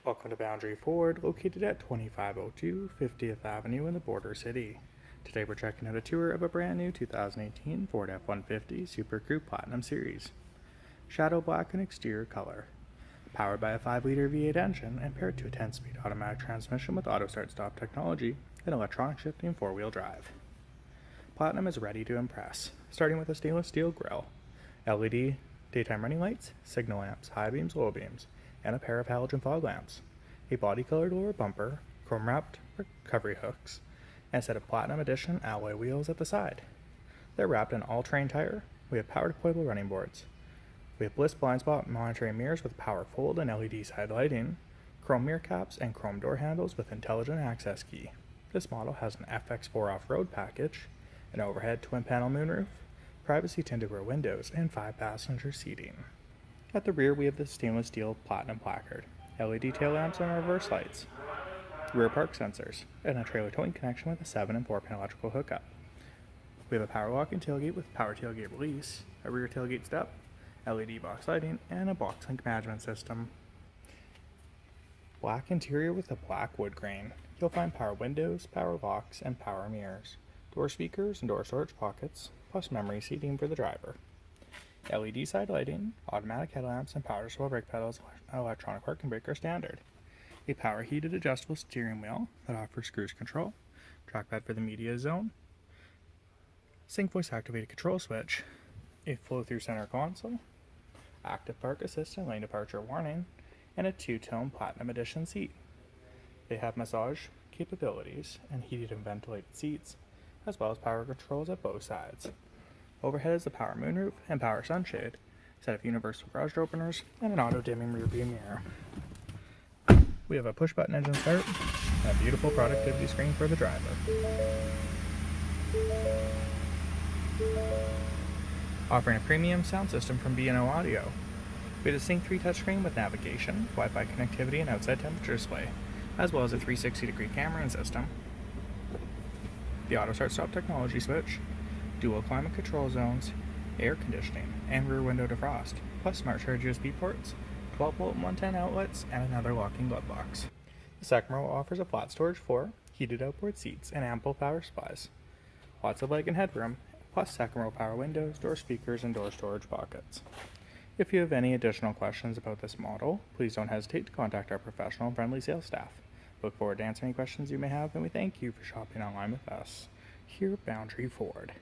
Welcome to Boundary Ford, located at 2502 50th Avenue in the Border City. Today we're checking out a tour of a brand new 2018 Ford F-150 SuperCrew Platinum Series. Shadow black in exterior color. Powered by a 5-liter V8 engine and paired to a 10-speed automatic transmission with auto start-stop technology and electronic shifting 4-wheel drive. Platinum is ready to impress, starting with a stainless steel grille, LED daytime running lights, signal lamps, high beams, low beams, and a pair of halogen fog lamps, a body-colored lower bumper, chrome-wrapped recovery hooks, and a set of Platinum Edition alloy wheels at the side. They're wrapped in all-terrain tire. We have power deployable running boards. We have bliss blind spot monitoring mirrors with power fold and LED side lighting, chrome mirror caps, and chrome door handles with intelligent access key. This model has an FX4 off-road package, an overhead twin-panel moonroof, privacy tinted rear windows, and 5-passenger seating. At the rear, we have the stainless steel Platinum placard, LED tail lamps and reverse lights, rear park sensors, and a trailer towing connection with a 7 and 4-pin electrical hookup. We have a power locking tailgate with power tailgate release, a rear tailgate step, LED box lighting, and a box link management system. Black interior with a black wood grain. You'll find power windows, power locks, and power mirrors, door speakers and door storage pockets, plus memory seating for the driver. LED side lighting, automatic headlamps, and power swivel brake pedals, electronic parking brake are standard. A power heated adjustable steering wheel that offers cruise control, trackpad for the media zone, sync voice activated control switch, a flow-through center console, active park assist and lane departure warning, and a 2-tone Platinum Edition seat. They have massage capabilities and heated and ventilated seats, as well as power controls at both sides. Overhead is the power moonroof and power sunshade, set of universal garage door openers, and an auto-dimming rearview mirror. We have a push-button engine start and a beautiful productivity screen for the driver. Offering a premium sound system from B&O Audio. We have a Sync 3 touchscreen with navigation, Wi-Fi connectivity, and outside temperature display, as well as a 360-degree camera system. The auto start-stop technology switch, dual climate control zones, air conditioning, and rear window defrost, plus smart charge USB ports, 12-volt and 110 outlets, and another locking glove box. The second row offers a flat storage floor, heated outboard seats, and ample power supplies. Lots of leg and headroom, plus second row power windows, door speakers, and door storage pockets. If you have any additional questions about this model, please don't hesitate to contact our professional and friendly sales staff. Look forward to answering any questions you may have, and we thank you for shopping online with us here at Boundary Ford.